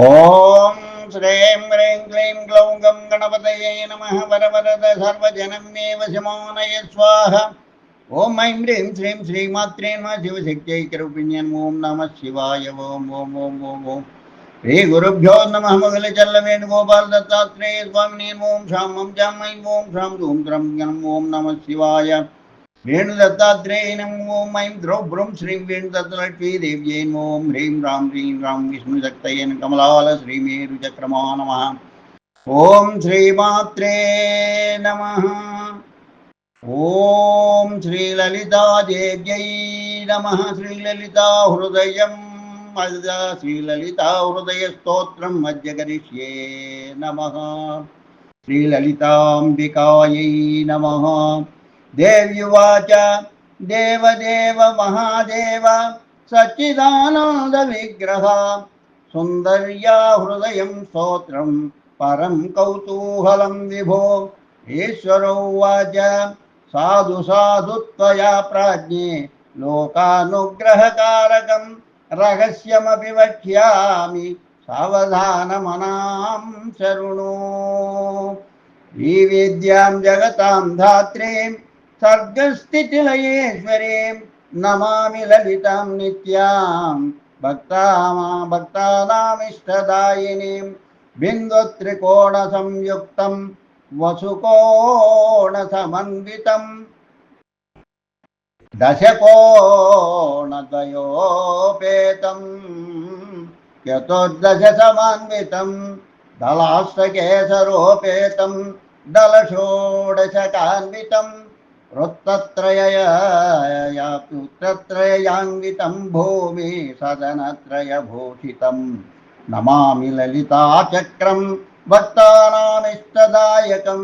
ఓం శ్రీం హ్రీం క్లీం గ్లౌం గం గణపతయే నమః వరవరద సర్వజనం మే వశమానయ స్వాహ. ఓం ఐం హ్రీం శ్రీం శ్రీమాత్రే నమః శివశక్త్యైకరూపిణ్యం ఓం నమః శివాయ. ఓం ఓం ఓం ఓం ఓం శ్రీ గురుభ్యో నమః. మొగలిచల్ల వేణుగోపాల దత్తాత్రేయ స్వామినే ఓం శాం ఓం జాం ఐం ఓం శాం ధూం త్రం గం ఓం నమః శివాయ. వేణుదత్తాత్రేయ నమో. ఓం ఐం ద్రౌభ్రం శ్రీం వేణుదత్తలక్ష్మీ దేవ్యై ఓం హ్రీం రాం హ్రీం రాం విష్ణుశక్తయే కమలాల శ్రీమేరుచక్రమా నమః. ఓం శ్రీమాత్రే నమః. ఓం శ్రీలలితాదేవ్యై నమః. శ్రీలలితా హృదయం శ్రీలలితా హృదయ స్తోత్రం అద్య కరిష్యే నమః. శ్రీలలితాంబికాయై నమః. దేవ్యువాచ దేవదేవ మహాదేవ సచ్చిదానంద విగ్రహ సుందర్యా హృదయం స్తోత్రం పరం కౌతూహలం విభో. ఈశ్వరోవాచ సాధు సాధు త్వయా ప్రాజ్ఞే లోకానుగ్రహకారకం రహస్యమపి వక్ష్యామి సావధానమనాం శృణు. ఈ విద్యాం జగతాం ధాత్రీం సర్గస్థితిలయేశ్వరీం నమామి లలితాం నిత్యాం భక్తానామిష్టదాయినీం. బిందుత్రికోణ సంయుక్తం వసుకోణ సమన్వితం దశకోణద్వయోపేతం చతుర్దశ సమాన్వితం దళాష్టకేసరోపేతం దళషోడశకాన్వితం వృత్తత్రయాన్వితం భూమి సదనత్రయభూషితం. నమామి లలితాచక్రం భక్తానామిష్టదాయకం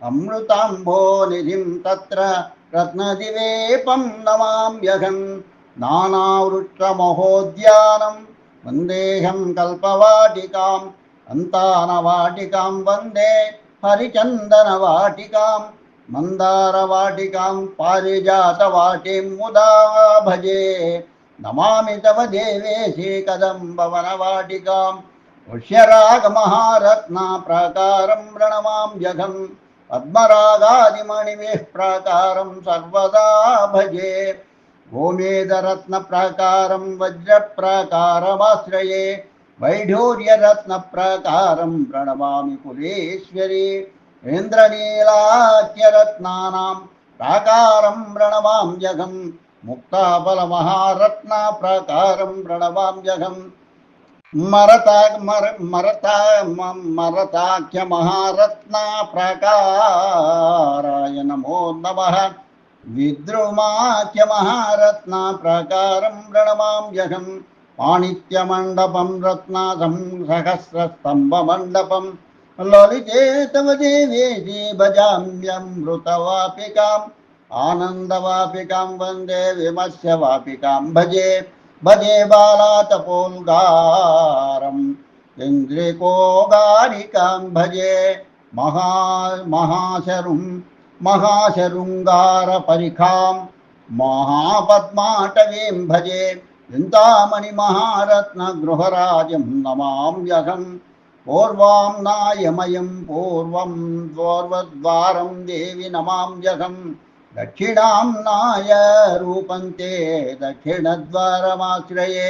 అమృతాంభోనిధిం తత్ర రత్నదివేపం నమామ్యహం. నానావృక్షమహోద్యానం వందేహం కల్పవాటికాం అంతానవాటికాం వందే హరిచందనవాటికాం మందారవాటికాం పారిజాతవాటిం ముదా భజే. నమామి తవ దేవేశే కదంబవనవాటికాం పుష్యరాగమహారత్న ప్రాకారం ప్రణమామ్యహం. పద్మరాగాదిమణిభిః ప్రాకారం సర్వదా భజే. గోమేధరత్న ప్రాకారం వజ్రప్రాకారమాశ్రయే వైఢూర్యరత్న ప్రాకారం ప్రణమామి కులేశ్వరీ. ఇంద్రనీలాఖ్యరత్నానాం ప్రాకారం ప్రణమామ్యహం. ముక్తాఫలమహారత్న ప్రాకారం ప్రణమామ్యహం. మరతాఖ్య మహారత్న ప్రాకారాయ నమో నమః. విద్రుమాఖ్య మహారత్న ప్రాకారం ప్రణమామ్యహం. పాణిత్యమండపం రత్నాసం సహస్రస్తంభమండపం లలితే తవ దేవేశే భజామ్యమృతవాపికాం ఆనందవాపికాం వందే విమర్శవాపికాం భజే. భజే బాలాతపోల్గారం చంద్రికోగారికాం భజే. మహాశరుంగారపరిఖాం మహాపద్మాటవీం భజే. చింతామణి మహారత్న గృహరాజం నమామ్యహం. పూర్వాంనాయమయం పూర్వం పూర్వద్వారం దేవి నమామ్యహం. దక్షిణాంనాయ రూపంతే దక్షిణద్వారమాశ్రయే.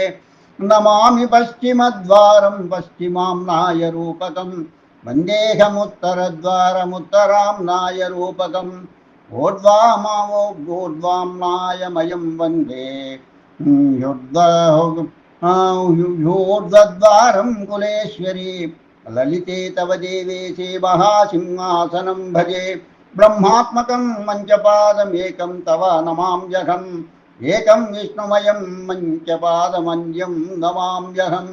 నమామి పశ్చిమద్వారం పశ్చిమాంనాయ రూపకం వందేహముత్తరద్వారముత్తరాంనాయ రూపకం. ఊర్ధ్వాంనాయమయం వందే యూర్ధ్వద్వారం కులేశ్వరీ. లలితే తవ దేవేశే మహాసింహాసనం భజే. బ్రహ్మాత్మకం మంచపాదమేకం తవ నమామ్యహం. ఏకం విష్ణుమయం మంచపాదమన్యం నమామ్యహం.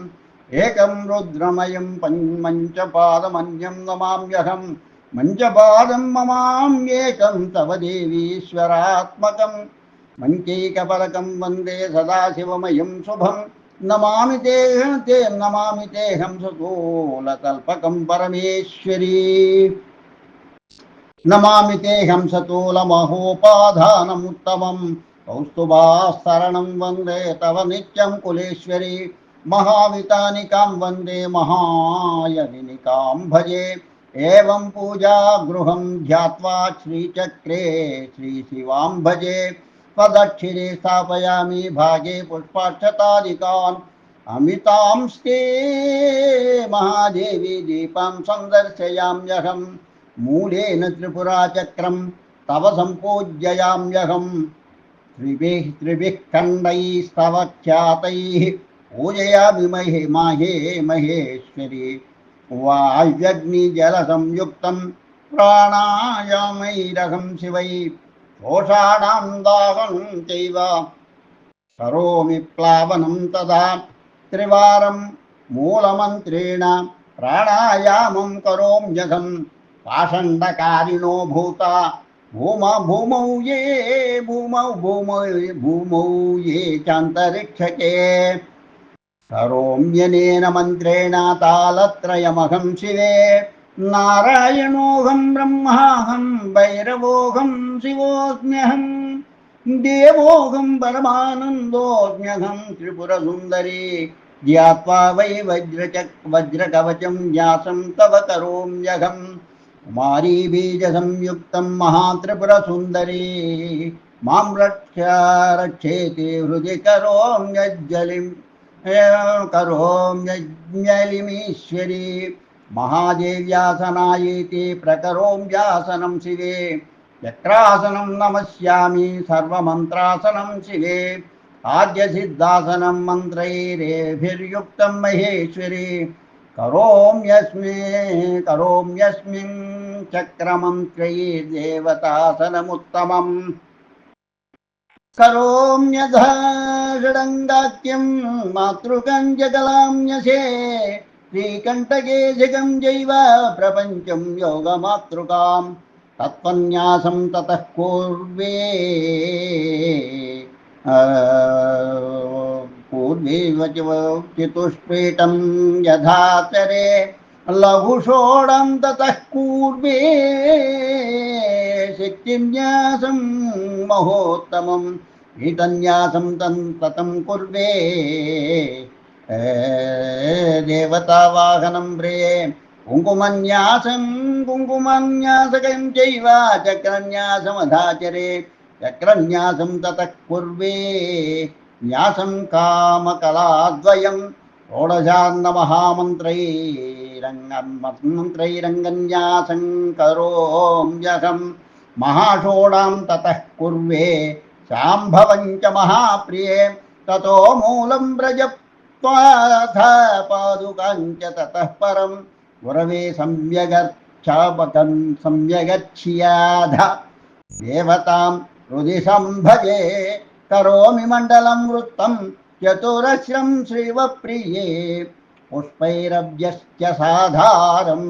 ఏకం రుద్రమయం మంచపాదమన్యం నమామ్యహం. మంచపాదం మమామ్యేకం తవ దేవీశ్వరాత్మకం. మంచైకపలకం వందే సదాశివమయం శుభం. నమామి తేహం సతూలకల్పకం పరమేశ్వరీ. నమామి తేహం సతూలమహోపాధానముత్తమం. కౌస్తుభాస్తరణం వందే తవ నిత్యం కులేశ్వరీ. महावितानिकां वन्दे महायनिकां भजे। एवं पूजा गृहं ध्यात्वा श्रीचक्रे श्रीशिवां भजे। पदक्षिणे स्थापयामि भागे पुष्पाक्षतादिकान् अमितांस्ते महादेवी दीपं संदर्शयाम्यहं। मूलेन त्रिपुराचक्रं तव सम्पूज्ययाम्यहं। त्रिभिः खण्डैस्तव ख्यातैः पूजयामि महेश्वरी। वायुग्निजलसंयुक्तं प्राणायामैरहं शिवै। दोषाणां दाहनं चैव करोमि प्लावनं तदा। त्रिवारं मूलमन्त्रेण प्राणायामं करोम्यहं। पाषण्डकारिणो भूता भूमौ ये चान्तरिक्षके। करोम्यनेन मन्त्रेण तालत्रयमहं शिवे। नारायणोऽहं ब्रह्माहं भैरवोऽहं शिवोऽस्म्यहं। देवोऽहं परमानन्दोऽस्म्यहं त्रिपुरसुन्दरी। ध्यात्वा वै वज्रकवचं व्यासं तव करोम्यहं। कुमारीबीजसंयुक्तं महात्रिपुरसुन्दरी। मां रक्षेति हृदि करोम्यज्ञलिमीश्वरी। महादेव्यासनायेति प्रकरोम्यासनं शिवे। चक्रासनं नमस्यामि सर्वमन्त्रासनं शिवे। आद्यसिद्धासनं मन्त्रैरेभिर्युक्तं महेश्वरी। करोम्यस्मिन् चक्रमन्त्रै देवतासनमुत्तमम्। करोम्यधा षडङ्गाख्यं मातृकं जगलाम्यसे। श्रीकण्ठकेशिकं जैव प्रपञ्चं योगमातृकां। तत्त्वन्यासं ततः पूर्वे चतुष्पीठं यथाचरे। लघुषोडं ततः पूर्वे शक्तिन्यासं महोत्तमं। गीतन्यासं ततं कुर्वे देवतावाहनं प्रिये। कुङ्कुमन्यासकं चैव चक्रन्यासमधाचरे। चक्रन्यासं ततः कुर्वे न्यासं कामकलाद्वयं। षोडशान्नमहामन्त्रैरङ्गन्यासं करोम्यहं। महाषोडां ततः कुर्वे शाम्भवं च महाप्रिये। ततो मूलं व्रजत्वाथ पादुकां च ततः परं। गुरवे सम्यगच्छ्याध देवतां हृदि सम्भजे। करोमि मण्डलं वृत्तं चतुरस्रं श्रीवप्रिये। पुष्पैरव्यस्य साधारं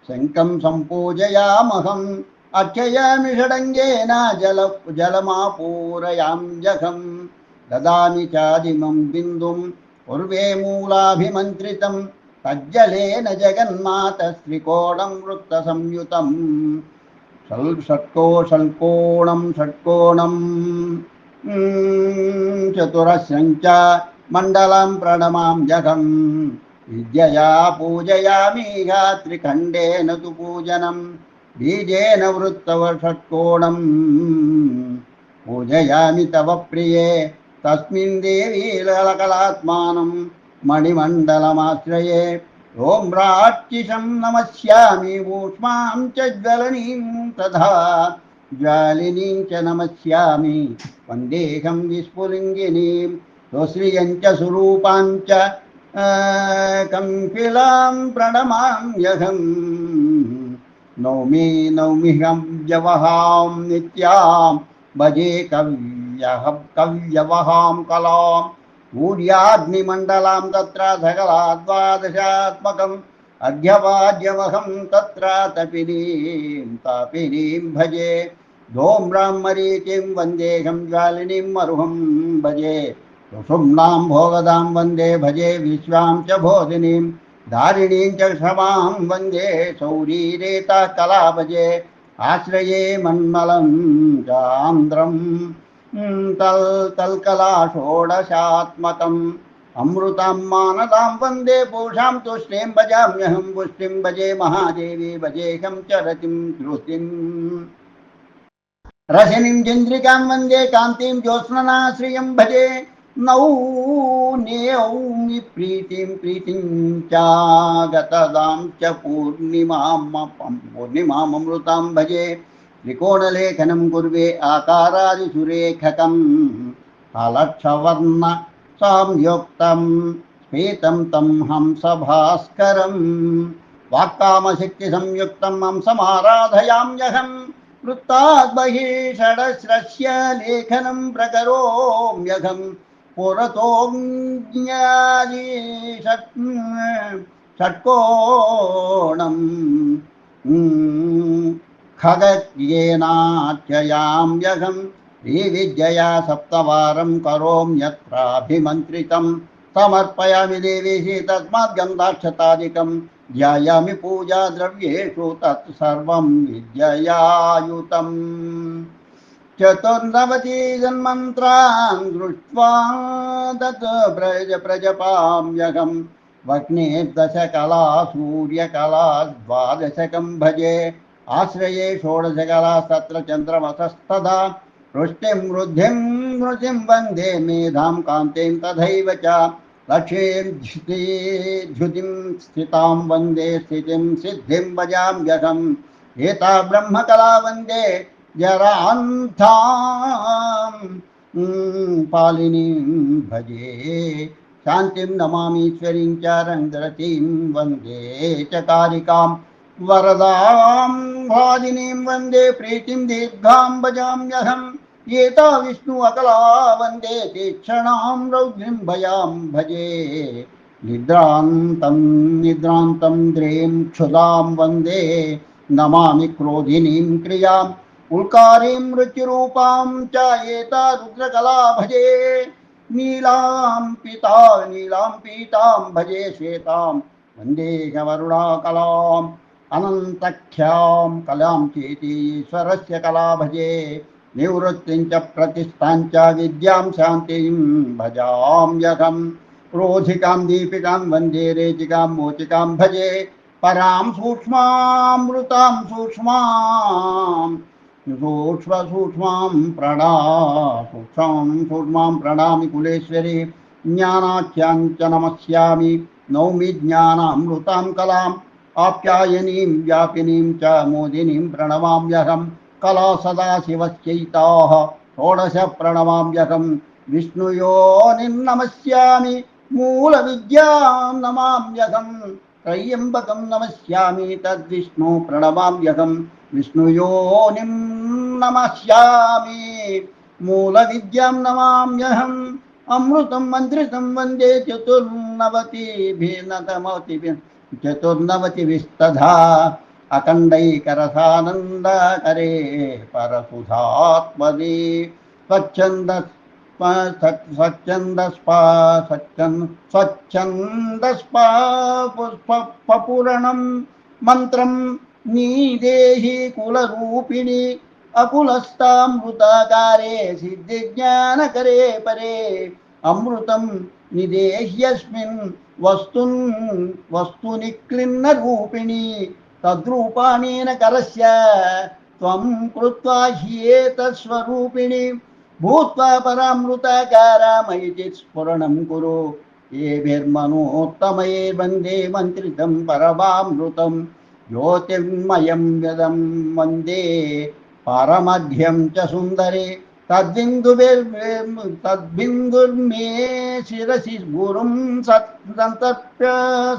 शङ्खं सम्पूजयामहम्। अर्चयामि षडङ्गेन जलमापूरयाम्यहं। ददामि चादिमं बिन्दुं पूर्वे मूलाभिमन्त्रितं। तज्जलेन जगन्मातस्त्रिकोणं वृत्तसंयुतम्। षट्कोणं चतुरस्रं च मण्डलं प्रणमाम्यहं। विद्यया पूजयामि त्रिखण्डेन तु पूजनं। बीजेन वृत्तषट्कोणं पूजयामि तव प्रिये। तस्मिन् देवी ललकलात्मानं मणिमण्डलमाश्रये। ॐ राक्षिसं नमस्यामि ऊष्मां च ज्वलनीं तथा ज्वालिनीं च नमस्यामि वन्देहं विस्फुलिङ्गिनीं। स्वश्रियं च स्वरूपां च कंकिलां प्रणमाम्यहं। नौमिहं व्यवहां नित्यां भजे कव्यवहां कलाम्। सूर्याग्निमण्डलां तत्र सकला द्वादशात्मकम्। अर्घ्यवाद्यवहं तत्र तापिनीं भजे। धूम्रां मरीचिं वन्देहं ज्वालिनीं मरुहं भजे। सुषुम्नां भोगदां वन्दे भजे विश्वां च बोधिनीं। धारिणीं च क्षमां वन्दे शौरीरेता कला भजे। आश्रये मन्मलं चान्द्रम् तल्कला षोडशात्मकम्। अमृतां मानदां वन्दे पूषां तुष्टिं भजाम्यहं पुष्टिं भजे महादेवी भजेऽहं च रतिं श्रुतिम् रजनीं चन्द्रिकां वन्दे कान्तिं ज्योत्स्ननाश्रियं भजे नौम्नि प्रीतिं चागतदां च पूर्णिमामृतां भजे त्रिकोणलेखनं कुर्वे आकारादिसुरेखकम् अलक्षवर्ण संयुक्तं स्फीतं तं हंसभास्करं वाक्कामशक्तिसंयुक्तं हंसमाराधयाम्यहं वृत्ताद् बहिः षडश्रस्य लेखनं प्रकरोम्यहं पुरतोऽज्ञादि षट्कोणं खगज्ञेनार्चयाम्यहं श्रीविद्यया सप्तवारं करोम्यत्राभिमन्त्रितं समर्पयामि देवीहि तस्मात् गन्धाक्षतादिकं ध्यायामि पूजा द्रव्येषु तत्सर्वं विद्ययायुतम् चतुर्नवति जन्मन्त्रान् दृष्ट्वा तत् प्रजपाम्यहं वह्नेर्दशकला सूर्यकला द्वादशकं भजे आश्रये षोडशकला तत्र चन्द्रमसस्तदा वृष्टिं वृद्धिं स्मृतिं वन्दे मेधां कान्तिं तथैव च लक्ष्मीं द्युतिं स्थितां वन्दे स्थितिं सिद्धिं भजाम्यहम् एता ब्रह्मकला वन्दे जरान्तां पालिनीं भजे शान्तिं नमामीश्वरीं च रङ्गरतीं वन्दे च कारिकां वरदां भाजिनीं वन्दे प्रीतिं दीर्घां भजाम्यहम् एता विष्णु अकला वन्दे तीक्षणां रौद्रीं भयां भजे निद्रान्तं द्रें क्षुधां वन्दे नमामि क्रोधिनीं क्रियाम् उल्कारीं मृत्युरूपां च एता रुद्रकला भजे नीलां पीतां भजे श्वेतां वन्दे गवरुणाकलाम् अनन्तख्यां कलां चेति ईश्वरस्य कला भजे निवृत्तिं च प्रतिष्ठां च विद्यां शान्तिं भजाम्यहं रोधिकां दीपिकां वन्दे रेचिकां मोचिकां भजे परां सूक्ष्मामृतां सूक्ष्मां प्रणामि कुलेश्वरी ज्ञानाख्यां च नमस्यामि नौमि ज्ञानामृतां कलाम् आप्यायनीं व्यापिनीं च मोदिनीं प्रणमाम्यहं कला सदाशिवश्चैताः षोडश प्रणमाम्यहं विष्णुयोनिर्नमस्यामि मूलविद्यां नमाम्यहं त्रय्यम्बकं नमस्यामि तद्विष्णु प्रणमाम्यहं विष्णुयोनिं नमस्यामि मूलविद्यां नमाम्यहम् अमृतं मन्त्रितं वन्दे चतुर्नवतिभिस्तधा अखण्डैकरसानन्दकरे परसुधात्मदे स्वच्छन्दस्पूरणं मन्त्रं नीदेहि कुलरूपिणि अकुलस्थामृताकारे सिद्धिज्ञानकरे परे अमृतं निदेह्यस्मिन् वस्तुनि क्लिन्नरूपिणि तद्रूपाणेन करस्य त्वं कृत्वा ह्येतत्स्वरूपिणि भूत्वा परामृताकारामयि स्फुरणं कुरु येभिर्मनोत्तमये वन्दे मन्त्रितं परमामृतं ज्योतिर्मयं यदं वन्दे परमध्यं च सुन्दरे तद्बिन्दुर्मे शिरसि गुरुं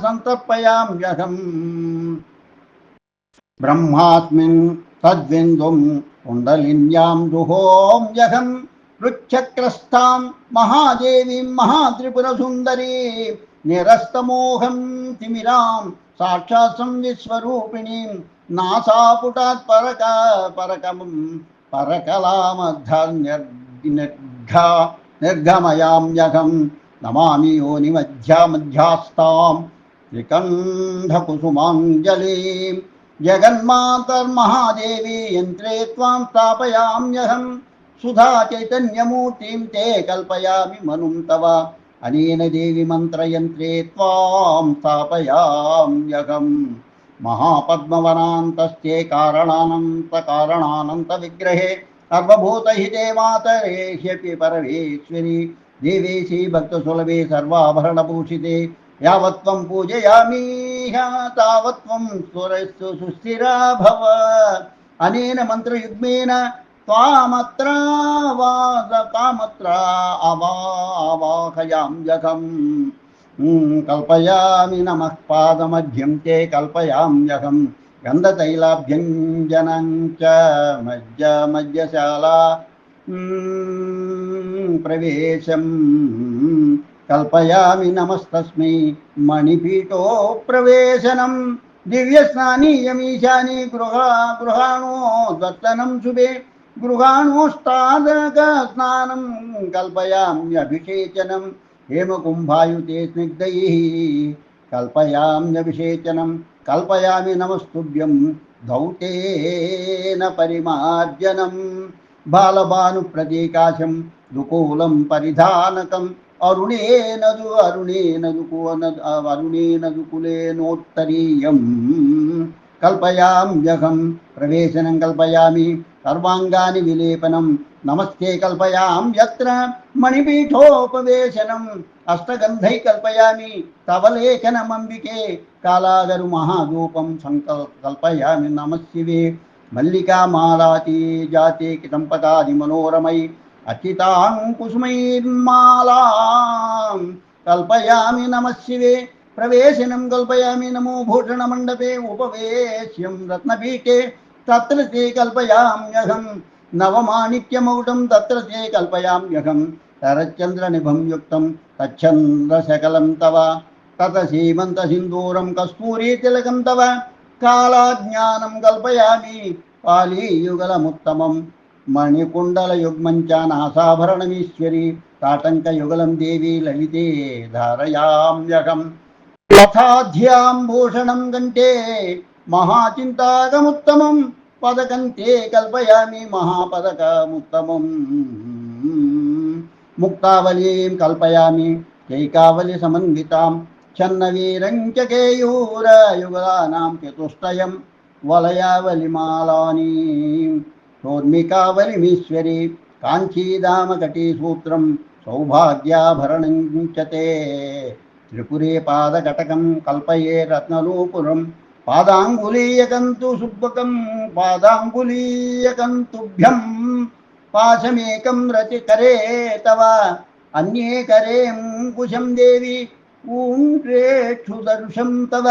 सन्तर्पयाम्यहम् ब्रह्मास्मिन् तद्बिन्दुं कुण्डलिन्यां जुहोम्यहं पृच्छक्रस्थां महादेवीं महात्रिपुरसुन्दरी निरस्तमोहं तिमिरां साक्षात् संविश्वरूपिणीं नासापुटात् निर्गमयाम्यहं नमामि योनिमध्यामध्यास्तां त्रिकण्ठकुसुमाञ्जलिं जगन्मातर्महादेवी यन्त्रे त्वां स्थापयाम्यहं सुधा चैतन्यमूर्तिं ते कल्पयामि मनुं तव अनेन देवी मन्त्रयन्त्रे त्वां स्थापयाम्यहम् महापद्मवनान्तस्थे कारणानन्तविग्रहे सर्वभूतहिते मातरे ह्यपि परमेश्वरि देवेशी भक्तसुलभे सर्वाभरणभूषिते यावत्त्वं पूजयामि तावत्त्वं सुरस्तु सुस्थिरा भव अनेन मन्त्रयुग्मेन त्वामत्र आवाहयाम्यहम् कल्पयामि नमः पादमध्यं ते कल्पयाम्यहम् गन्धतैलाभ्यञ्जनं च मज्जशाला प्रवेशम् कल्पयामि नमस्तस्मै मणिपीठो प्रवेशनं दिव्यस्नानीयमीशानी गृहाणोद्वर्तनं शुभे गृहाणोष्टादकस्नानं कल्पयाम्यभिषेचनं हेमकुम्भायुते स्निग्धैः कल्पयाम्यभिषेचनं कल्पयामि नमस्तुभ्यं धौतेन परिमार्जनं बालभानुप्रतीकाशं दुकूलं परिधानकम् अरुणेन दुकुलेनोत्तरीयं कल्पयाम्यहं प्रवेशनं कल्पयामि सर्वाङ्गानि विलेपनं नमस्ते कल्पयामि यत्र मणिपीठोपवेशनम् अष्टगन्धै कल्पयामि तव लेखनमम्बिके कालागरु महाधूपं कल्पयामि नमः शिवे मल्लिकामालाति जाते कितम्पकादि मनोरमयि अचिताङ्कुसुमैर्मालां कल्पयामि नमः शिवे प्रवेशनं कल्पयामि नमो भूषणमण्डपे उपवेश्यं रत्नपीठे तत्र ते कल्पयाम्यहं नवमाणिक्यमौढं तत्र ते कल्पयाम्यहं शरच्चन्द्रनिभं युक्तं तच्छन्द्रशकलं तव तत सीमन्तसिन्दूरं कस्तूरीतिलकं तव कालाज्ञानं कल्पयामि पालीयुगलमुत्तमं मणिकुण्डलयुग्मं च नासाभरणमीश्वरी ताटङ्कयुगलं देवी ललिते धारयाम्यहम् लथाध्यां भूषणं गण्टे महाचिन्ताकमुत्तमं पदकन्ते कल्पयामि महापदकमुत्तमम् मुक्तावलीं कल्पयामि चैकावलिसमन्वितां छन्नवीरं च केयूरयुगलानां चतुष्टयं वलयावलिमालानि सोर्मिकावलिमीश्वरी काञ्चीदामकटीसूत्रं सौभाग्याभरणं च ते त्रिपुरे पादकटकं कल्पये रत्ननूपुरं पादाङ्गुलीयकं तु सुब्बकं पादाङ्गुलीयकं तुभ्यं पाशमेकं रचिकरे तव अन्ये करे कुशं देवी ऊन्द्रेक्षुदर्शं तव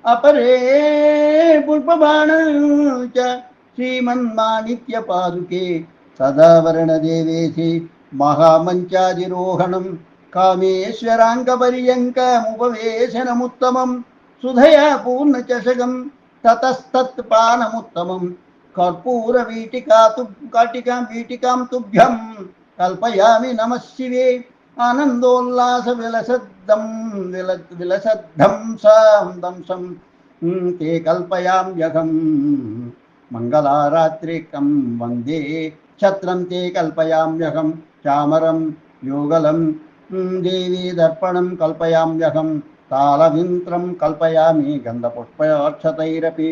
अपरे पुष्पबाणं च श्रीमन्माणिक्यपादुके सदावरणदेवेशि महामञ्चाधिरोहणं कामेश्वराङ्गपर्यङ्कमुपवेशनमुत्तमं सुधया पूर्णचषकं ततस्तत्पानमुत्तमं कर्पूरवीटिकां तुभ्यं कल्पयामि नमः शिवे आनन्दोल्लासविलसद्धं दंसं ते कल्पयाम्यहं मङ्गलारात्रिकं वन्दे छत्रं ते कल्पयाम्यहं चामरं योगलं देवी दर्पणं कल्पयाम्यहं तालविन्त्रं कल्पयामि गन्धपुष्पाक्षतैरपि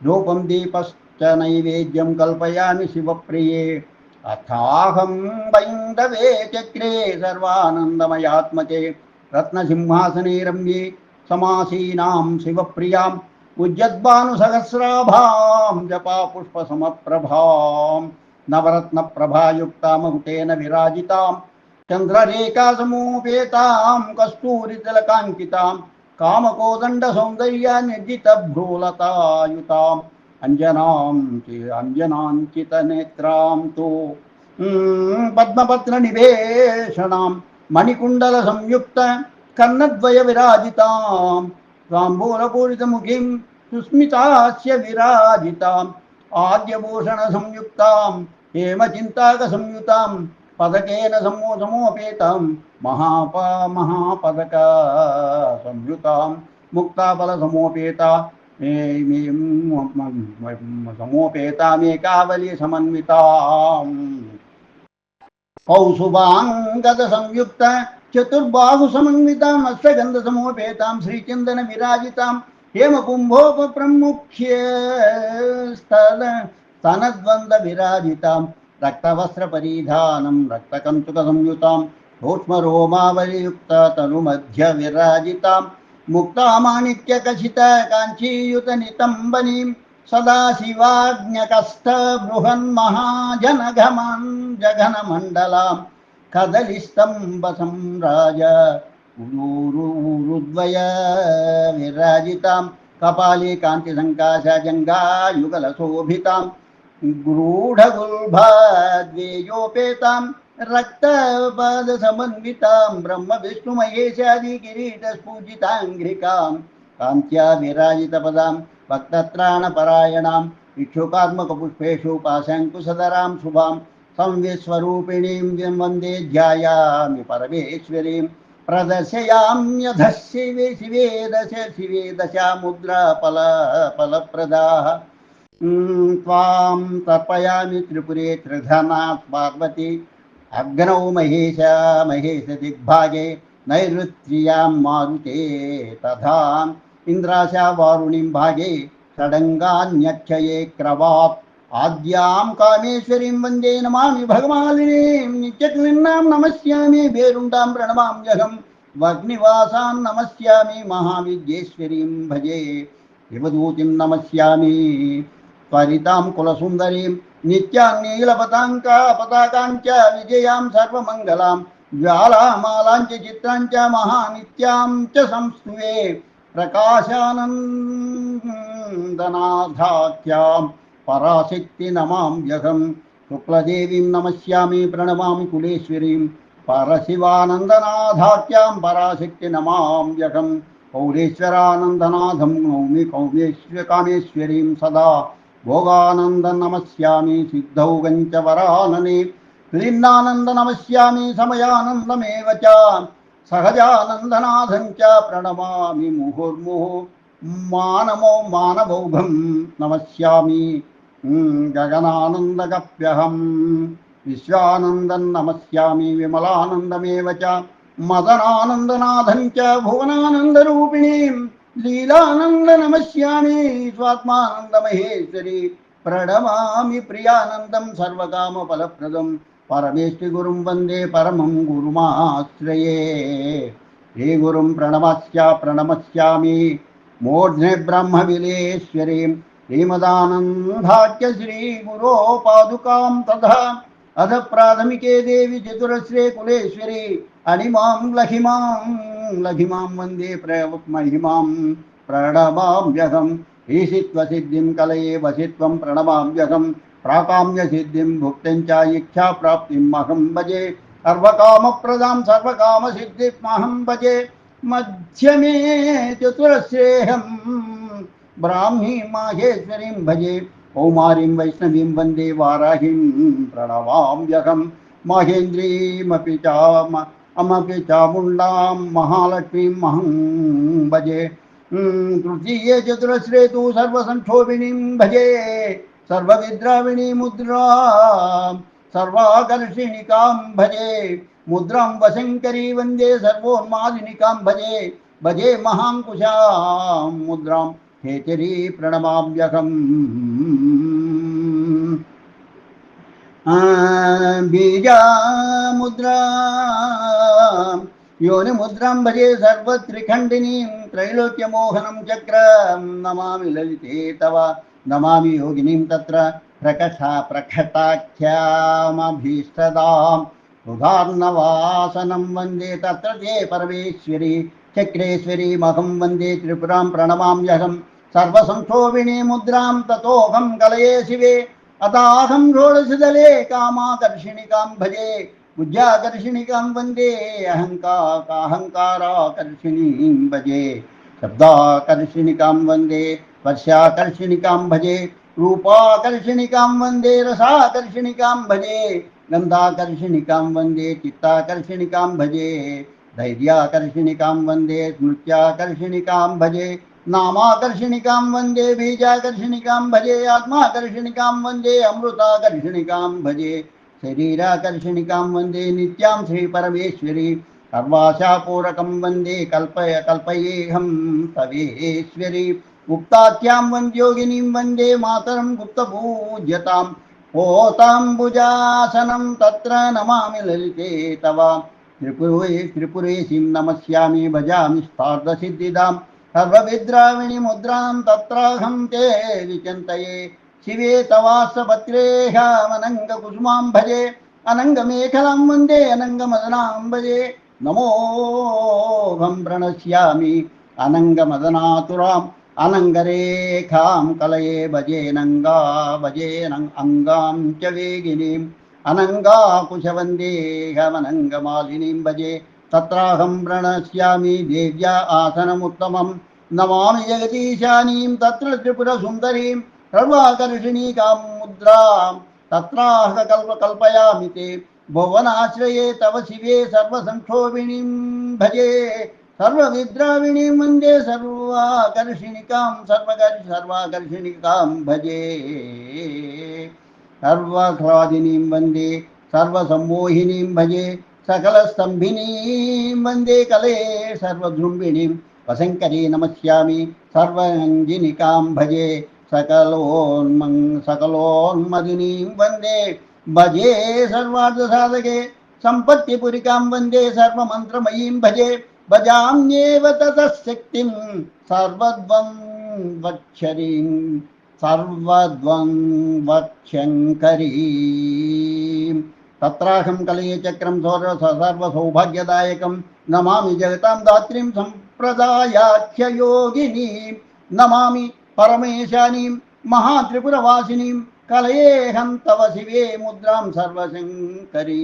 धूपं दीपश्च नैवेद्यं कल्पयामि शिवप्रिये अथाहं वैन्दवे चक्रे सर्वानन्दमयात्मके रत्नसिंहासने रम्ये समासीनां शिवप्रियाम् उज्जद्भानुसहस्राभां जपा पुष्पसमप्रभां नवरत्नप्रभायुक्तामकुटेन विराजितां चन्द्ररेखासमोपेतां कस्तूरितिलकाङ्कितां कामकोदण्डसौन्दर्यान्यजितभ्रूलतायुताम् अञ्जनाञ्चितनेत्रां तु पद्मपत्रनिवेशनां मणिकुण्डलसंयुक्त कर्णद्वयविराजितां ताम्बूलपूरितमुखीं सुस्मितास्य विराजिताम् आद्यभूषणसंयुक्तां हेमचिन्ताकसंयुतां पदकेन समोपेतां महापदकसंयुतां मुक्ताफलसमोपेता समोपेतामेकावली समन्विताम् कौसुभाङ्गदसंयुक्त చతుర్బాహు సమన్వితాం అష్టగంధ సమోపేతాం శ్రీచందన విరాజితాం హేమకుంభోపప్రముఖ్య స్తనద్వంద విరాజితాం రక్తవస్త్ర పరిధానం రక్తకంచుక సంయుతాం సూక్ష్మరోమావలియుక్త తను మధ్య విరాజితాం ముక్తామాణిక్యకచిత కాంచీయుత నితంబనీం సదాశివాజ్ఞకస్థ బృహన్మహాజనఘమాన్ జఘనమండలాం కదలిస్తంభ సంరాజ ఊరుద్వయ విరాజితాం కపాలే కాంతి సంకాశ జంగాయుగల శోభితాం గూఢగుల్భాద్వేయోపేతాం రక్తపాద సమన్వితాం బ్రహ్మ విష్ణు మహేశాది కిరీట స్ఫూజితాంఘ్రికాం కాంత్యా విరాజిత పదాం భక్తత్రాణపరాయణాం ఇక్షుకాత్మక పుష్పేషు పాశాంకుశధరాం శుభాం సంవిస్వరూపిణీం వందే ధ్యాయామి పరమేశ్వరీం ప్రదర్శయామ్యధ శివే శివే దశ శివే దశాముద్రా ఫలప్రదాః త్వాం తర్పయామి త్రిపురే త్రిధనాత్ పార్వతి అగ్నౌ మహేశ దిగ్భాగే నైరుత్ర్యాం మారుతే తథా ఇంద్రాశా వారుణిం భాగే షడంగాన్యక్షయే క్రవాత్ ఆద్యాం కామేశ్వరీం వందే నమామి భగమాలినీం నిత్యక్లిన్నాం నమస్యామి భేరుండాం ప్రణమామ్యహం వగ్నివాసాం నమస్యామి మహావిద్యేశ్వరీం భజే శివదూతిం నమస్యామి త్వరితాం కులసుందరీం నిత్యాం నీలపతాకాంచ విజయాం సర్వమంగళాం జ్వాలామాలాంచ చిత్రాంచ మహానిత్యాం చ సంస్తువే ప్రకాశానందనాథాఖ్యాం పరాశక్తి నమామ్యహం శుక్లదేవీం నమస్యామి ప్రణమామి కులేశ్వరీం పరశివానందనాథాఖ్యాం పరాశక్తి నమామ్యహం కౌలేశ్వరానందనాథం నౌమి కామేశ్వరీం సదా భోగానంద నమస్యామి సిద్ధౌగంచ వరాననే క్లీన్నానంద నమస్యామి సమయానందమేవ చ సహజానందనాథం చ ప్రణమామి ముహుర్ముహు మానవౌఘం నమస్యామి గగనానందగప్యహం విశ్వానందం నమస్యామి విమలానందమేవ చ మదనానందనాథం చ భువనానందరూపిణీం లీలానంద నమస్యామి స్వాత్మానందమహేశ్వరి ప్రణమామి ప్రియానందం సర్వకామ ఫలప్రదం పరమేష్టి గురుం వందే పరమం గురుమాశ్రయే శ్రీ గురుం ప్రణమస్యామి మూర్ధ్ని బ్రహ్మ విలేశ్వరీం శ్రీమదానందాఖ్య శ్రీ గురో పాదుకాం తథా అధ ప్రాథమికే దేవి చతురశ్రే కులేశ్వరి అణిమాం లఘిమాం వందే మహిమాం ప్రణమామ్యహం ఈశిత్వ సిద్ధిం కలయే వసిత్వం ప్రణమామ్యహం ప్రాకామ్య సిద్ధిం భుక్తిం చ ఇచ్ఛా ప్రాప్తిం అహం భజే సర్వకామప్రదాం సర్వకామ సిద్ధిమహం భజే మధ్యమే చతురశ్రేహం బ్రాహ్మీ మాహేశ్వరీం భజే కౌమారీం వైష్ణవీం వందే వారాహిం ప్రణమామ్యహం మహేంద్రీమపి చాముండాం మహాలక్ష్మీం మహం భజే తృతీయే చతురశ్రే తు సర్వసంక్షోభిణీం భజే సర్వవిద్రావిణీ ముద్రా సర్వాకర్షిణికాం భజే ముద్రాం వశంకరీ వందే సర్వోన్మాదినికాం భజే మహాంకుశాం ముద్రాం హేచరీ ప్రణమామ్యహం బీజాముద్రా योनिमुद्रां भजे सर्वत्रिखण्डिनीं त्रैलोक्यमोहनं चक्रं नमामि ललिते तव नमामि योगिनीं तत्र प्रकटाख्यामभीष्टदां सुधार्णवासनं वन्दे तत्र ते परमेश्वरी चक्रेश्वरीमहं वन्दे त्रिपुरां प्रणमाम्यहं सर्वसंक्षोभिणी मुद्रां ततोऽहं कलये शिवे अताहं षोडशदले कामाकर्षिणिकां भजे बुद्ध्याकर्षिणिकां वन्दे अहङ्काराकर्षिणीं भजे शब्दाकर्षिणिकां वन्दे स्पर्शाकर्षिणिकां भजे रूपाकर्षिणिकां वन्दे रसाकर्षिणिकां भजे गन्धाकर्षिणिकां वन्दे चित्ताकर्षिणिकां भजे धैर्याकर्षिणिकां वन्दे स्मृत्याकर्षिणिकां भजे नामाकर्षिणिकां वन्दे बीजाकर्षिणिकां भजे आत्माकर्षिणिकां वन्दे अमृताकर्षिणिकां भजे शरीराकर्षिणिकां वन्दे नित्यां श्री परमेश्वरी सर्वाशापूरकं वन्दे कल्पयेऽहं तवेश्वरी गुप्ताख्यां वन्द्योगिनीं वन्दे मातरं गुप्तपूज्यतां पोताम्बुजासनं तत्र नमामि ललिते तव त्रिपुरेशीं नमस्यामि भजामि स्तार्धसिद्धिदां सर्वविद्राविणि मुद्रां तत्राहं ते विचिन्तये शिवे तवासपत्रेऽहमनङ्गकुसुमां भजे अनङ्गमेखलां वन्दे अनङ्गमदनां भजे नमोऽहं प्रणश्यामि अनङ्गमदनातुराम् अनङ्गरेखां कलये भजेऽनङ्गां च वेगिनीम् अनङ्गाकुशवन्देहमनङ्गमालिनीं भजे तत्राहं प्रणश्यामि देव्या आसनमुत्तमं नमामि जगदीशानीं तत्र त्रिपुरसुन्दरीं सर्वाकर्षिणीकां मुद्रां तत्राह कल्पयामि ते भुवनाश्रये तव शिवे सर्वसंक्षोभिणीं भजे सर्वविद्राविणीं वन्दे सर्वाकर्षिणिकां भजे सर्वह्लादिनीं वन्दे सर्वसम्मोहिनीं भजे सकलस्तम्भिनीं वन्दे कलये सर्वजृम्भिणीं वशङ्करी नमस्यामि सर्वरञ्जिनिकां भजे सकलोन्मदिनीं वन्दे भजे सर्वार्थसाधके सम्पत्तिपुरिकां वन्दे सर्वमन्त्रमयीं भजे भजाम्येव ततः शक्तिं सर्वद्वं वक्षङ्करीं तत्राहं कलये चक्रं सर्वसौभाग्यदायकं नमामि जगतां दात्रीं सम्प्रदायाख्ययोगिनीं नमामि परमेशानीं महात्रिपुरवासिनीं कलयेऽहं तव शिवे मुद्रां सर्वशङ्करीं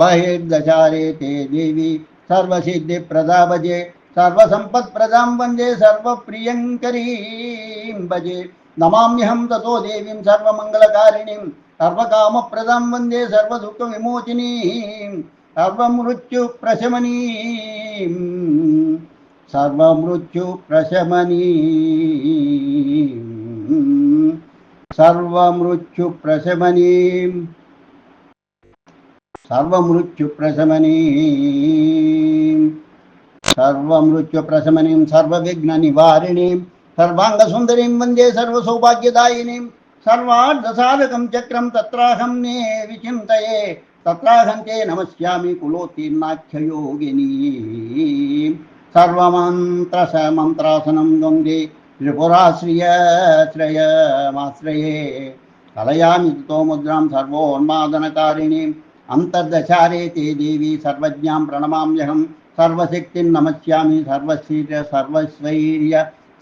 बहिर्दशारे ते देवी सर्वसिद्धिप्रदा भजे सर्वसम्पत्प्रदां वन्दे सर्वप्रियङ्करीं भजे नमाम्यहं ततो देवीं सर्वमङ्गलकारिणीं सर्वकामप्रदां वन्दे सर्वदुःखविमोचिनीं सर्वमृत्युप्रशमनीं सर्वविघ्ननिवारिणीं सर्वाङ्गसुन्दरीं वन्दे सर्वसौभाग्यदायिनीं सर्वार्थसाधकं चक्रं तत्राहं ने विचिन्तये तत्राहं ते नमस्यामि कुलोत्तीर्णाख्ययोगिनीं सर्वमन्त्रासनं वन्दे त्रिपुराश्रयमाश्रये कलयामि ततो मुद्रां सर्वोन्मादनकारिणीम् अंतर्दशारे ते देवी सर्वज्ञां प्रणमाम्यहं सर्वशक्तिं नमस्यामि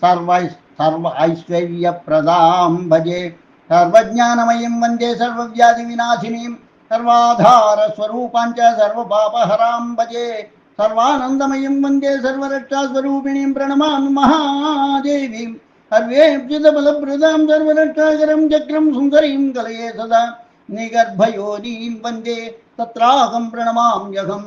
सर्व ऐश्वर्यप्रदां भजे सर्वज्ञानमयीं वन्दे सर्वव्याधिविनाशिनीं सर्वाधारस्वरूपां च सर्वपापहरां भजे सर्वानन्दमयीं वन्दे सर्वरक्षास्वरूपिणीं प्रणमामि महादेवीं सर्वेप्सितबलप्रदां सर्वरक्षाकरं चक्रं सुन्दरीं कलये सदा निगर्भयोनीं वन्दे तत्राहं प्रणमाम्यहं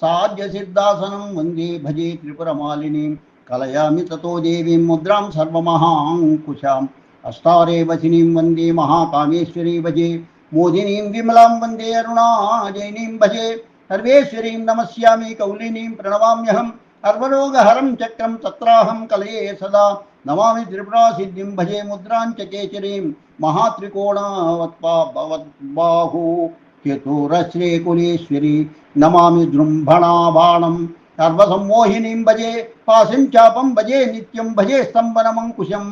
साध्यसिद्धासनं वन्दे भजे त्रिपुरमालिनीं कलयामि ततो देवीं मुद्रां सर्वमहाङ्कुशाम् अस्तारे वसिनीं वन्दे महाकामेश्वरी भजे मोदिनीं विमलां वन्दे अरुणाजयिनीं भजे सर्वेश्वरीं नमस्यामि कौलिनीं प्रणमाम्यहं सर्वरोगहरं चक्रं तत्राहं कलये सदा नमामि त्रिपुरासिद्धिं भजे मुद्रां च केचरीं महात्रिकोणावत्बाहु चतुरश्रीकुलेश्वरी नमामि जृम्भणाबाणं सर्वसम्मोहिनीं भजे पाशं चापं भजे नित्यं भजे स्तम्भनमङ्कुशं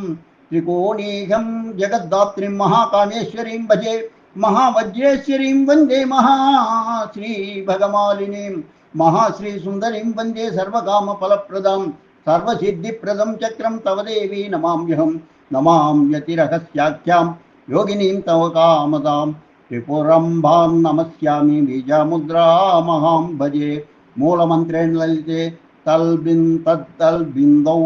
त्रिकोणीघं जगद्धात्रीं महाकामेश्वरीं भजे महावज्रेश्वरीं वन्दे महाश्रीभगमालिनीं महाश्रीसुन्दरीं वन्दे सर्वकामफलप्रदां सर्वसिद्धिप्रदं चक्रं तव देवी नमाम्यहं नमाम्यतिरहस्याख्यां योगिनीं तव कामदां त्रिपुरम्भां नमस्यामि बीजामुद्रामहां भजे मूलमन्त्रेण ललिते तल्बिन्दौ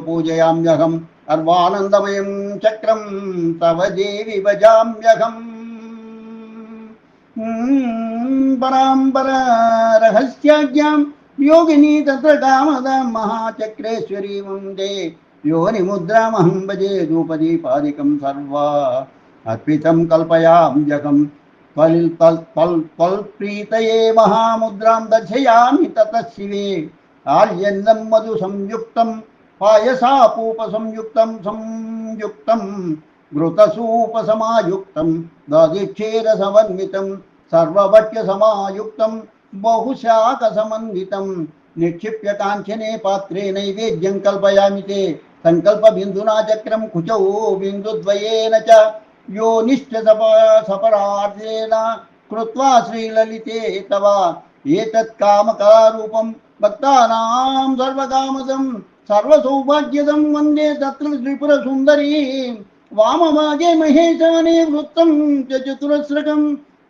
पूजयाम्यहं सर्वानन्दमयं चक्रं तव देवी भजाम्यहम् पराम्परा योगिनी तत्र कामदां महाचक्रेश्वरी वन्दे योनिमुद्रामहं भजे धूपदीपादिकं सर्वा अर्पितं कल्पयाम्यहं त्वल्प्रीतये महामुद्रां दर्शयामि ततः शिवे आर्यन्नं मधु संयुक्तं पायसापूपसंयुक्तं संयुक्तं घृतसूपसमायुक्तं दधिक्षीरसमन्वितं सर्वभक्ष्यसमायुक्तं बहुशाकसमन्वितं निक्षिप्य काञ्चने पात्रे नैवेद्यं कल्पयामि ते संकल्पबिन्दुना चक्रं कुचौ बिन्दुद्वयेन च योनिश्च सपरार्धेन कृत्वा श्रीललिते तव एतत् कामकलारूपं भक्तानां सर्वकामदं सर्वसौभाग्यदं वन्दे तत्र त्रिपुरसुन्दरीं वामभागे महेशाने वृत्तं च चतुरस्रकं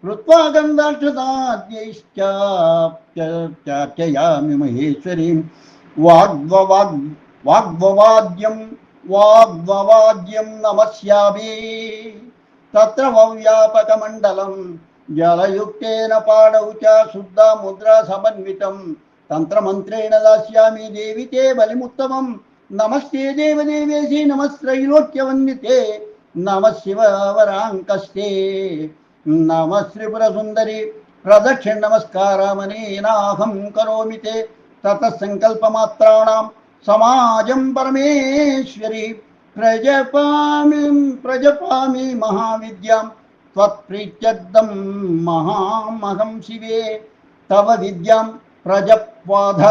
कृत्वा गन्धाक्षताद्यैश्चार्चयामि महेश्वरीं वाग्ववाद्यं वाग्ववाद्यं नमस्यामि तत्र व्यापकमण्डलं जलयुक्तेन पाणौ च शुद्धा मुद्रा समन्वितं तन्त्रमन्त्रेण दास्यामि देवि ते बलिमुत्तमं नमस्ते देवदेवेशि नमस्त्रैलोक्यवन्दिते नमः शिववराङ्कस्ते नमः त्रिपुरसुन्दरि प्रदक्षिण नमस्कारमनेनाहं करोमि ते ततः संकल्पमात्राणां समाजं परमेश्वरी प्रजपामि महाविद्यां त्वत्प्रीत्यर्थं महामहं शिवे तव विद्यां प्रजप्वाध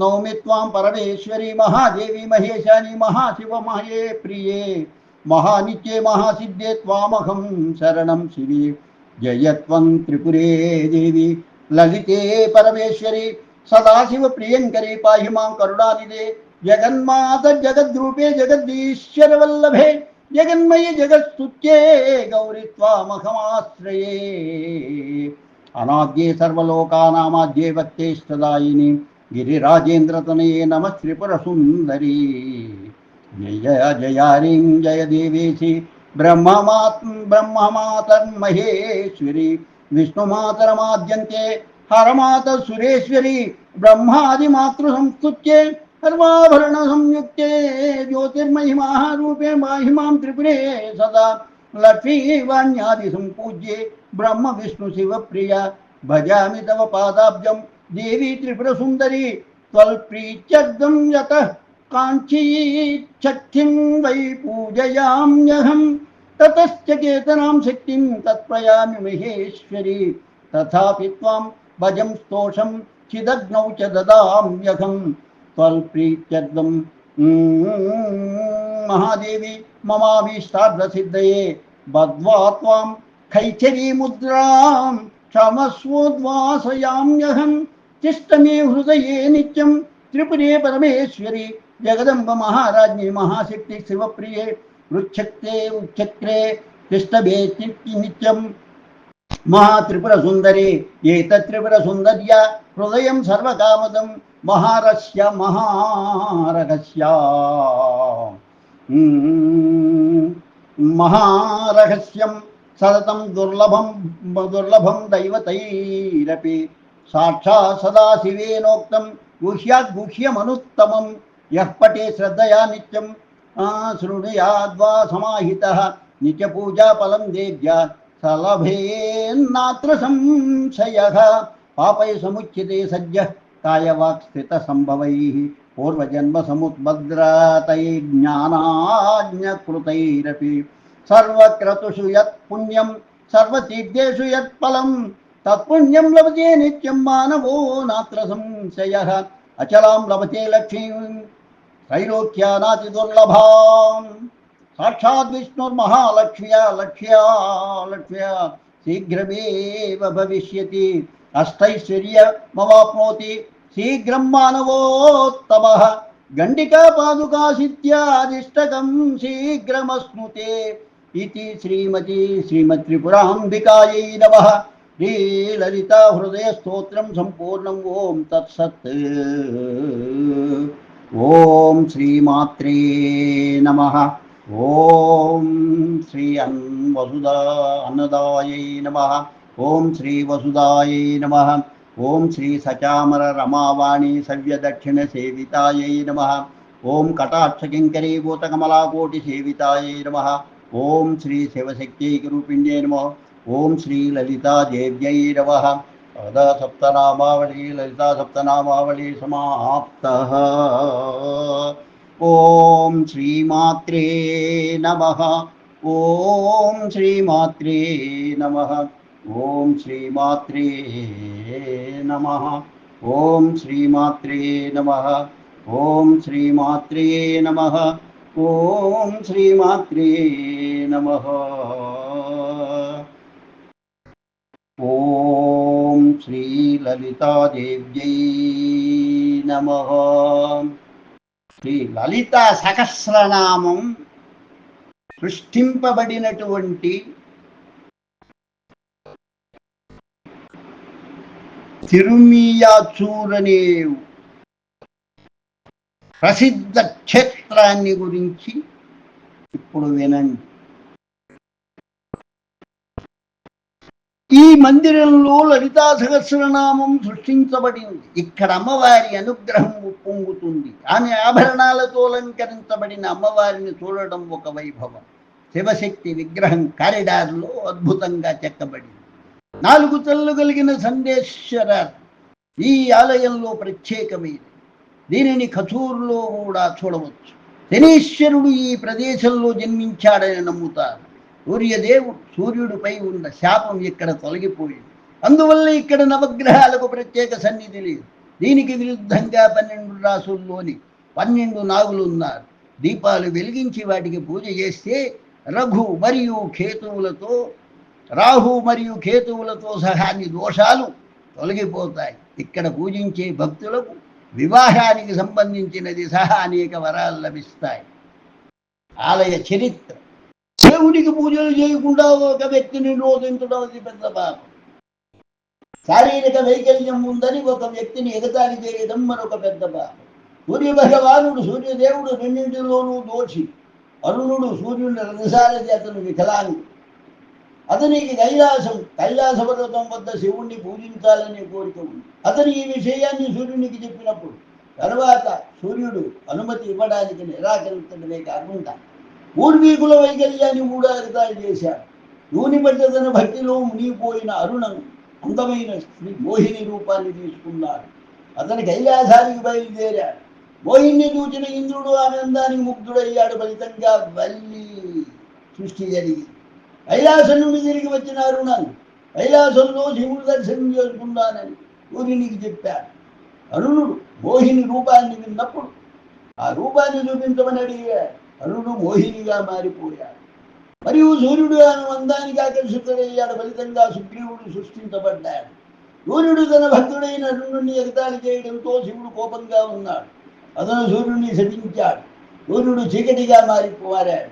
नौमि त्वां परमेश्वरी महादेवी महेशानि महाशिव महे प्रिये महानित्ये महासिद्धे त्वामहं शरणं शिवे जय त्वं त्रिपुरे देवी ललिते परमेश्वरी सदाशिव प्रियंकरी पाहि मां करुणानिधे जगन्मात जगद्रूपे जगदीश्वर वल्लभे जगन्मयि जगत्स्तुत्ये गौरी त्वामहमाश्रये अनाद्ये सर्वलोकानामाद्ये वक्तेष्टदायिनी गिरिराजेन्द्रतनये नमः त्रिपुरसुन्दरी जय जय ह्रीं जय देवेशि ब्रह्ममातर्महेश्वरी विष्णुमातरमाद्यन्ते हरमात सुरेश्वरी ब्रह्मादिमातृसंस्तुत्ये सर्वाभरण संयुक्ते ज्योतिर्महिमा रूपे माहिमां त्रिपुरे सदा लक्ष्मीवाण्यादि संपूज्ये ब्रह्म विष्णु शिव प्रिया भजामि तव पादाब्जं देवी त्रिपुरसुन्दरी त्वल्प्रीत्यर्थं यतः काञ्चीच्छक्तिं वै पूजयाम्यहं ततश्च केतनां शक्तिं तत्प्रयामि महेश्वरी तथापि त्वां भजं स्तोषं चिदग्नौ च ददाम्यहं त्वल्प्रीत्यर्थं महादेवी ममाभीष्टार्थसिद्धये बद्ध्वा त्वां कैचरीमुद्रां क्षमस्वोद्वासयाम्यहं तिष्ठ मे हृदये नित्यं त्रिपुरे परमेश्वरी जगदम्ब महाराज्ञी महाशक्ति शिवप्रिये रुच्छक्ते उच्चक्रे तिष्ठभे नित्यं महात्रिपुरसुन्दरी एतत्त्रिपुरसुन्दर्या हृदयं सर्वकामदं महारस्य महारहस्यं सततं दुर्लभं दैवतैरपि साक्षात् सदाशिवेनोक्तं गुह्याद्गुह्यमनुत्तमं यः पठे श्रद्धया नित्यं शृणुयाद्वा समाहितः नित्यपूजाफलं देव्या सलभेन्नात्र संशयः पापै समुच्यते सद्यः कायवाक्स्थितसम्भवैः पूर्वजन्मसमुद्भद्रतै ज्ञानाज्ञकृतैरपि सर्वक्रतुषु यत् पुण्यं सर्वसिद्धेषु यत् फलं तत्पुण्यं लभते नित्यं मानवो नात्र संशयः अचलां लभते लक्ष्मीं त्रैलोक्यानाति दुर्लभाम् साक्षात् विष्णुर्महालक्ष्म्या लक्ष्म्या शीघ्रमेव भविष्यति अष्टैश्वर्यमवाप्नोति शीघ्रं मानवोत्तमः गण्डिका पादुका सिद्ध्यादिष्टकं शीघ्रमश्नुते इति श्रीमत्त्रिपुराम्बिकायै नमः श्रीललिता हृदयस्तोत्रं सम्पूर्णम् ॐ तत्सत् ॐ श्रीमात्रे नमः ॐ श्री वसुधा अन्नदायै नमः ॐ श्री वसुधायै नमः ॐ श्री सचामर रमावाणी सव्यदक्षिण सेवितायै नमः ॐ कटाक्षकिङ्करी भूतकमलाकोटि सेवितायै नमः ॐ श्री शिवशक्त्यैकरूपिण्यै नमः ఓం శ్రీ లలితాదేవ్యై నమః. సదా సప్తనామావళి లలితా సప్తనామావళి సమాప్తః. ఓం శ్రీమాత్రే నమః. ఓం శ్రీమాత్రే నమః. ఓం శ్రీమాత్రే నమః. ఓం శ్రీమాత్రే నమః. ఓం శ్రీమాత్రే నమః. ఓం శ్రీమాత్రే నమః. ఓం శ్రీ లలితాదేవ్యై నమః. శ్రీ లలితా సహస్రనామం సృష్టింపబడినటువంటి తిరుమియాచూర్ అనే ప్రసిద్ధ క్షేత్రాన్ని గురించి ఇప్పుడు వినండి. ఈ మందిరంలో లలితా సహస్రనామం సృష్టించబడింది. ఇక్కడ అమ్మవారి అనుగ్రహం ఉప్పొంగుతుంది. ఆమె ఆభరణాలతో అలంకరించబడిన అమ్మవారిని చూడడం ఒక వైభవం. శివశక్తి విగ్రహం కారిడార్లో అద్భుతంగా చెక్కబడింది. 4 తలలు కలిగిన సందేశ్వర ఈ ఆలయంలో ప్రత్యేకమైనది. దీనిని ఖచూర్లో కూడా చూడవచ్చు. శనీశ్వరుడు ఈ ప్రదేశంలో జన్మించాడని నమ్ముతారు. సూర్యుడిపై ఉన్న శాపం ఇక్కడ తొలగిపోయింది. అందువల్ల ఇక్కడ నవగ్రహాలకు ప్రత్యేక సన్నిధి లేదు. దీనికి విరుద్ధంగా 12 రాసుల్లోని 12 నాగులు ఉన్నారు. దీపాలు వెలిగించి వాటికి పూజ చేస్తే రాహు మరియు కేతువులతో సహా అన్ని దోషాలు తొలగిపోతాయి. ఇక్కడ పూజించే భక్తులకు వివాహానికి సంబంధించినది సహా అనేక వరాలు లభిస్తాయి. ఆలయ చరిత్ర. దేవుడికి పూజలు చేయకుండా ఒక వ్యక్తిని నిరోధించడం అది పెద్ద పాపం. శారీరక వైకల్యం ఉందని ఒక వ్యక్తిని ఎగతాళి చేయడం మరొక పెద్ద పాపం. సూర్యభగవానుడు సూర్యదేవుడు రెండింటిలోనూ దోషి. అరుణుడు సూర్యుని రథసారథి, అతను వికలాంగుడు. అతనికి కైలాస పర్వతం వద్ద శివుణ్ణి పూజించాలనే కోరిక ఉంది. అతను ఈ విషయాన్ని సూర్యునికి చెప్పినప్పుడు తర్వాత సూర్యుడు అనుమతి ఇవ్వడానికి నిరాకరించడమే కాకుండా పూర్వీకుల వైకల్యాన్ని కూడా ఎగతాళి చేశాడు. యూని పట్ల తన భక్తిలో మునిగిపోయిన అరుణను అందమైన స్త్రీ మోహిని రూపాన్ని తీసుకున్నాడు. అతని కైలాసానికి బయలుదేరాడు. మోహిని చూచిన ఇంద్రుడు ఆనందానికి ముగ్ధుడయ్యాడు. ఫలితంగా వల్లి సృష్టి జరిగింది. కైలాసం నుండి తిరిగి వచ్చిన అరుణను కైలాసంలో శివుడు దర్శనం చేసుకున్నానని సూర్యునికి చెప్పాడు. అరుణుడు మోహిని రూపాన్ని విన్నప్పుడు ఆ రూపాన్ని చూపించమని అడిగాడు. అరుణుడు మోహినిగా మారిపోయాడు. మరియు సూర్యుడు ఆనందానికి ఆకర్షితుడయ్యాడు. ఫలితంగా సుగ్రీవుడు సృష్టించబడ్డాడు. సూర్యుడు తన భక్తుడైన అరుణుడిని ఎగతాళి చేయడంతో శివుడు కోపంగా ఉన్నాడు. అతను సూర్యుడిని శపించాడు. సూర్యుడు చీకటిగా మారాడు.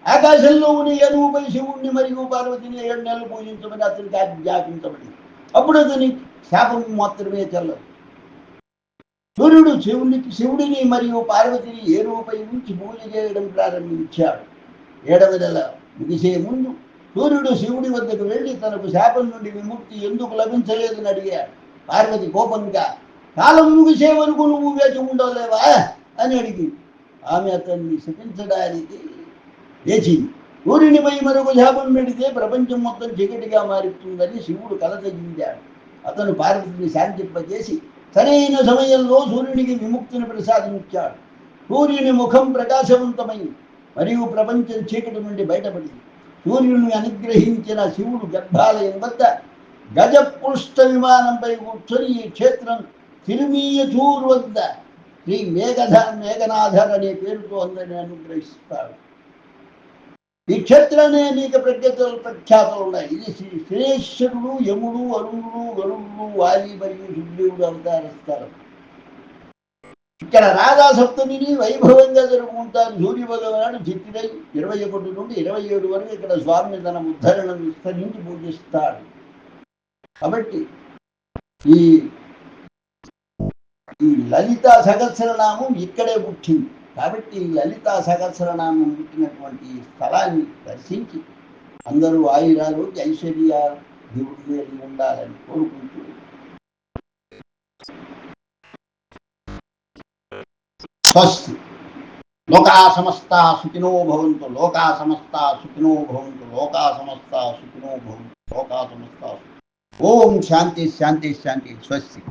ఆకాశంలో ఉన్న ఏనుగుపై శివుణ్ణి మరియు పార్వతిని 7 నెలలు పూజించమని అతనికి ఆజ్ఞాపించబడింది. అప్పుడు అతని శాపం మాత్రమే చెల్లదు. సూర్యుడు శివుడిని మరియు పార్వతిని ఏనుగుపై ఉంచి పూజ చేయడం ప్రారంభించాడు. 7వ నెల ముగిసే ముందు సూర్యుడు శివుడి వద్దకు వెళ్ళి తనకు శాపం నుండి విముక్తి ఎందుకు లభించలేదని అడిగాడు. పార్వతి కోపంగా, కాలం ముగిసే వరకు నువ్వు వేచి ఉండలేవా అని అడిగింది. ఆమె అతన్ని శపించడానికి లేచింది. సూర్యునిపై మరొక శాపం పెడితే ప్రపంచం మొత్తం చీకటిగా మారుతుందని శివుడు కలతగించాడు. అతను పార్వతిని శాంతింపజేసి సరైన సమయంలో సూర్యునికి విముక్తిని ప్రసాదించాడు. సూర్యుని ముఖం ప్రకాశవంతమైంది మరియు ప్రపంచం చీకటి నుండి బయటపడింది. సూర్యుని అనుగ్రహించిన శివుడు గర్భాలయం వద్ద గజపృష్ఠ విమానంపై కూర్చొని ఈ క్షేత్రం తిరుమియచూర్ వద్ద శ్రీ మేఘనాథర్ అనే పేరుతో అందరినీ అనుగ్రహిస్తాడు. ఈ క్షేత్రాన్ని అనేక ప్రఖ్యాతలు ఉన్నాయి. ఇది శ్రీ శ్రేశ్వరుడు, యముడు, అరుణుడు, గరుడు, వాలి మరియు సుగ్రీవుడు అవతారిస్తారు. ఇక్కడ రాధా సప్తమిని వైభవంగా జరుపుకుంటారు. సూర్య భగవానుడు చిత్తుడై 21 నుండి 27 వరకు ఇక్కడ స్వామిని తన ఉద్ధరణను విస్తరించి పూజిస్తాడు. కాబట్టి ఈ లలితా సహస్రనామం ఇక్కడే పుట్టింది. కాబట్టి ఈ లలితా సహస్రనామం పుట్టినటువంటి స్థలాన్ని దర్శించి అందరూ ఆయురారోగ్య ఐశ్వర్యాభివృద్ధి ఉండాలని కోరుకుంటూ స్వస్తి. లోకా సమస్తా సుఖినో భవంతు. లోకా సమస్తా సుఖినో భవంతు. లోకా సమస్తా సుఖినో భవంతు. లోకా సమస్తా ఓం శాంతి శాంతి శాంతి స్వస్తి.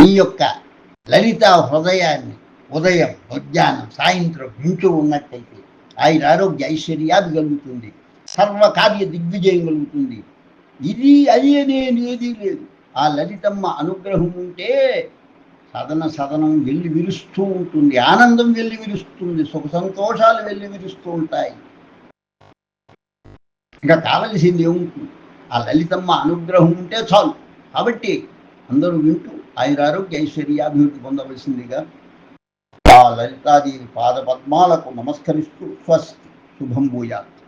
ఈ యొక్క లలిత హృదయాన్ని ఉదయం మధ్యాహ్నం సాయంత్రం వింటూ ఉన్నట్టయితే ఆయన ఆరోగ్య ఐశ్వర్యాలు కలుగుతుంది, సర్వకార్య దిగ్విజయం కలుగుతుంది. ఇది అది అనేది ఏదీ లేదు. ఆ లలితమ్మ అనుగ్రహం ఉంటే సదనం వెళ్ళి విరుస్తూ ఉంటుంది, ఆనందం వెళ్ళి విరుస్తుంది, సుఖ సంతోషాలు వెళ్ళి విరుస్తూ ఉంటాయి. ఇంకా కావలసింది ఏముంటుంది? ఆ లలితమ్మ అనుగ్రహం ఉంటే చాలు. కాబట్టి అందరూ వింటూ ఆయురారోగ్య ఐశ్వర్యాభివృద్ధి పొందవలసిందిగా ఆ లలితాదేవి పాద పద్మాలకు నమస్కరిస్తూ స్వస్తి. శుభం భూయాత్.